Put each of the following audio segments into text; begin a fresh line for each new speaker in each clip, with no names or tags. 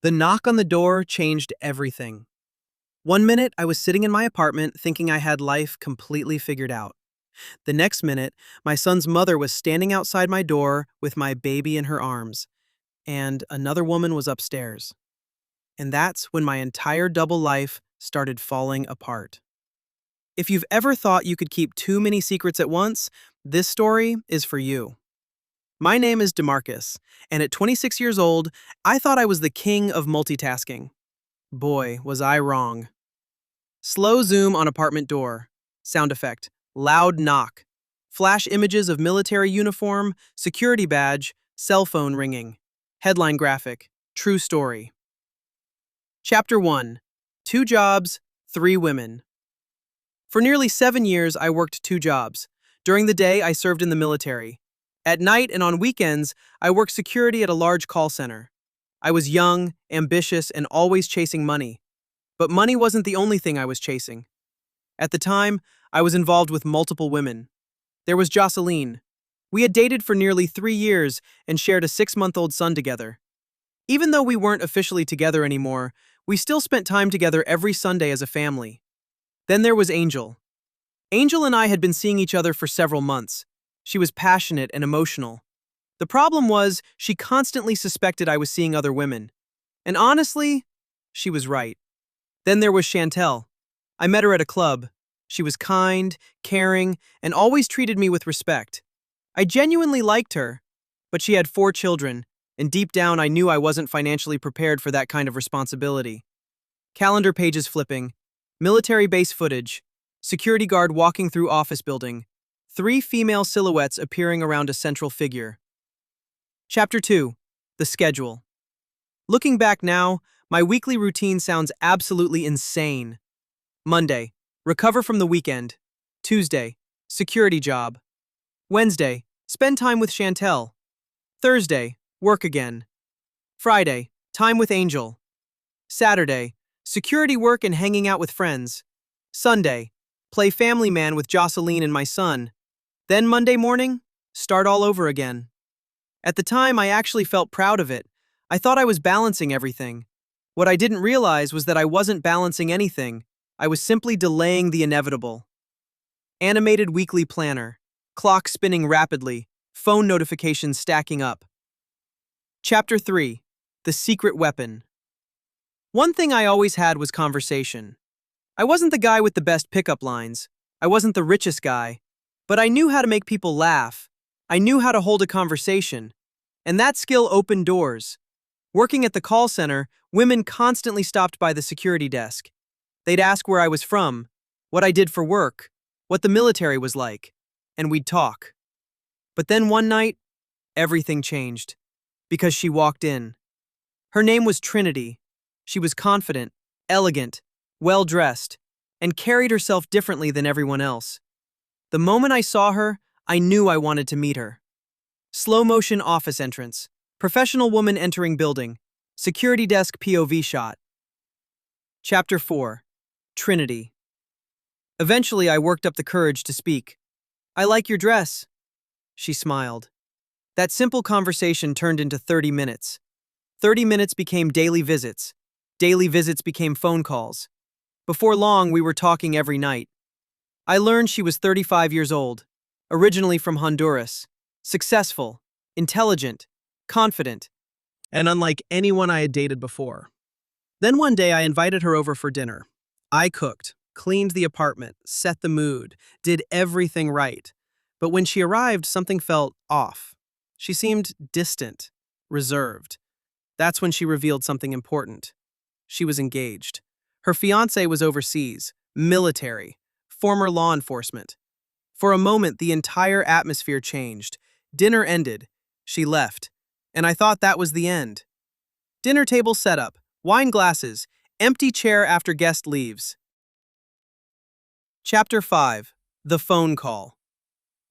The knock on the door changed everything. One minute, I was sitting in my apartment thinking I had life completely figured out. The next minute, my son's mother was standing outside my door with my baby in her arms, and another woman was upstairs. And that's when my entire double life started falling apart. If you've ever thought you could keep too many secrets at once, this story is for you. My name is Demarcus, and at 26 years old, I thought I was the king of multitasking. Boy, was I wrong. Slow zoom on apartment door. Sound effect. Loud knock. Flash images of military uniform, security badge, cell phone ringing. Headline graphic. True story. Chapter 1. 2 jobs, 3 women. For nearly 7 years, I worked 2 jobs. During the day, I served in the military. At night and on weekends, I worked security at a large call center. I was young, ambitious, and always chasing money. But money wasn't the only thing I was chasing. At the time, I was involved with multiple women. There was Josiline. We had dated for nearly 3 years and shared a 6-month-old son together. Even though we weren't officially together anymore, we still spent time together every Sunday as a family. Then there was Angel. Angel and I had been seeing each other for several months. She was passionate and emotional. The problem was, she constantly suspected I was seeing other women. And honestly, she was right. Then there was Shantel. I met her at a club. She was kind, caring, and always treated me with respect. I genuinely liked her, but she had 4 children, and deep down I knew I wasn't financially prepared for that kind of responsibility. Calendar pages flipping, military base footage, security guard walking through office building, 3 female silhouettes appearing around a central figure. Chapter 2. The schedule. Looking back now, my weekly routine sounds absolutely insane. Monday, recover from the weekend. Tuesday, security job. Wednesday, spend time with Shantel. Thursday, work again. Friday, time with Angel. Saturday, security work and hanging out with friends. Sunday, play family man with Josiline and my son. Then Monday morning, start all over again. At the time, I actually felt proud of it. I thought I was balancing everything. What I didn't realize was that I wasn't balancing anything. I was simply delaying the inevitable. Animated weekly planner. Clock spinning rapidly. Phone notifications stacking up. Chapter 3. The secret weapon. One thing I always had was conversation. I wasn't the guy with the best pickup lines. I wasn't the richest guy. But I knew how to make people laugh. I knew how to hold a conversation. And that skill opened doors. Working at the call center, women constantly stopped by the security desk. They'd ask where I was from, what I did for work, what the military was like, and we'd talk. But then one night, everything changed. Because she walked in. Her name was Trinity. She was confident, elegant, well-dressed, and carried herself differently than everyone else. The moment I saw her, I knew I wanted to meet her. Slow-motion office entrance. Professional woman entering building. Security desk POV shot. Chapter 4. Trinity. Eventually, I worked up the courage to speak. "I like your dress." She smiled. That simple conversation turned into 30 minutes. 30 minutes became daily visits. Daily visits became phone calls. Before long, we were talking every night. I learned she was 35 years old, originally from Honduras, successful, intelligent, confident, and unlike anyone I had dated before. Then one day I invited her over for dinner. I cooked, cleaned the apartment, set the mood, did everything right. But when she arrived, something felt off. She seemed distant, reserved. That's when she revealed something important. She was engaged. Her fiancé was overseas, military, former law enforcement. For a moment, the entire atmosphere changed. Dinner ended. She left. And I thought that was the end. Dinner table set up, wine glasses, empty chair after guest leaves. Chapter 5. The phone call.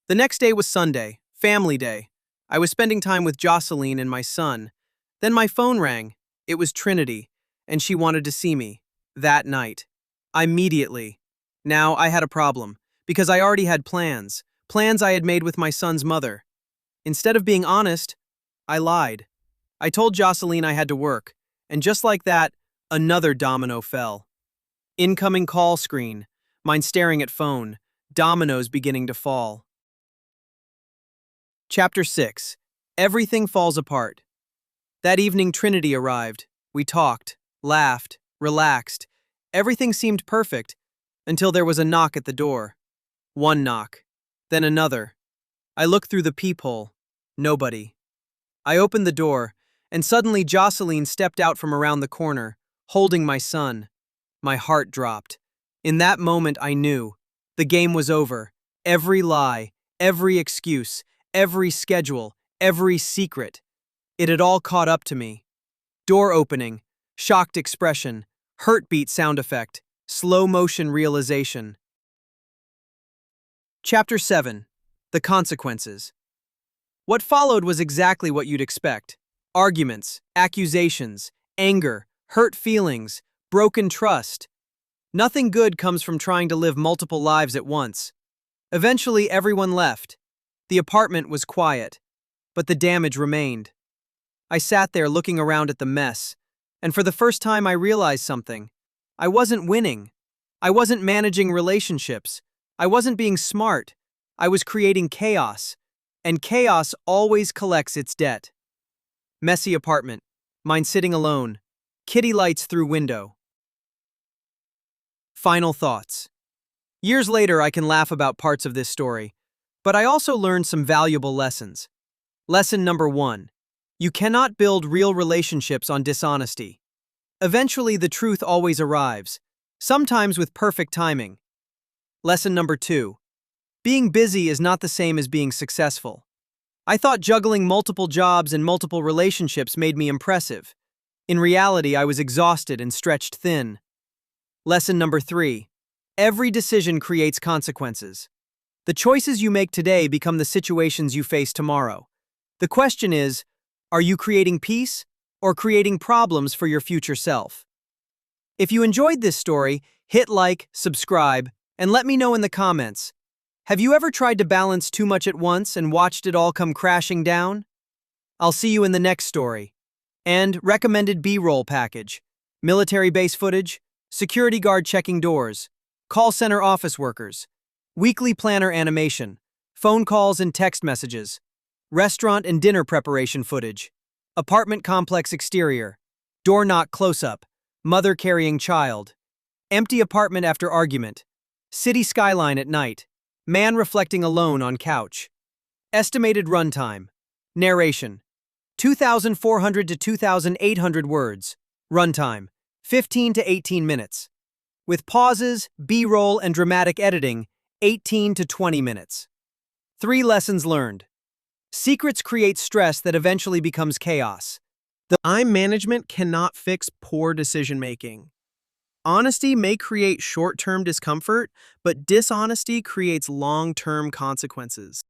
The next day was Sunday, family day. I was spending time with Josiline and my son. Then my phone rang. It was Trinity, and she wanted to see me. That night. Immediately. Now I had a problem, because I already had plans I had made with my son's mother. Instead of being honest, I lied. I told Josiline I had to work, And just like that, another domino fell. Incoming call screen, mine staring at phone, dominoes beginning to fall. Chapter 6. Everything falls apart. That evening Trinity arrived. We talked, laughed, relaxed. Everything seemed perfect until there was a knock at the door. One knock, then another. I looked through the peephole. Nobody. I opened the door, and suddenly Josiline stepped out from around the corner, holding my son. My heart dropped. In that moment I knew. The game was over. Every lie, every excuse, every schedule, every secret. It had all caught up to me. Door opening, shocked expression, heartbeat sound effect, slow motion realization. Chapter 7. The Consequences. What followed was exactly what you'd expect. Arguments, accusations, anger, hurt feelings, broken trust. Nothing good comes from trying to live multiple lives at once. Eventually, everyone left. The apartment was quiet, but the damage remained. I sat there looking around at the mess, and for the first time I realized something. I wasn't winning. I wasn't managing relationships. I wasn't being smart. I was creating chaos, and chaos always collects its debt. Messy apartment, mine sitting alone, kitty lights through window. Final thoughts. Years later, I can laugh about parts of this story, but I also learned some valuable lessons. Lesson number 1. You cannot build real relationships on dishonesty. Eventually, the truth always arrives, sometimes with perfect timing. Lesson number 2. Being busy is not the same as being successful. I thought juggling multiple jobs and multiple relationships made me impressive. In reality, I was exhausted and stretched thin. Lesson number 3. Every decision creates consequences. The choices you make today become the situations you face tomorrow. The question is, are you creating peace or creating problems for your future self? If you enjoyed this story, hit like, subscribe, and let me know in the comments. Have you ever tried to balance too much at once and watched it all come crashing down? I'll see you in the next story. And recommended B-roll package, military base footage, security guard checking doors, call center office workers, weekly planner animation, phone calls and text messages, restaurant and dinner preparation footage, apartment complex exterior, door knock close-up, mother carrying child, empty apartment after argument, city skyline at night, man reflecting alone on couch. Estimated runtime. Narration. 2,400 to 2,800 words. Runtime. 15 to 18 minutes. With pauses, B-roll, and dramatic editing, 18 to 20 minutes. 3 lessons learned. Secrets create stress that eventually becomes chaos. Time management cannot fix poor decision-making. Honesty may create short-term discomfort, but dishonesty creates long-term consequences.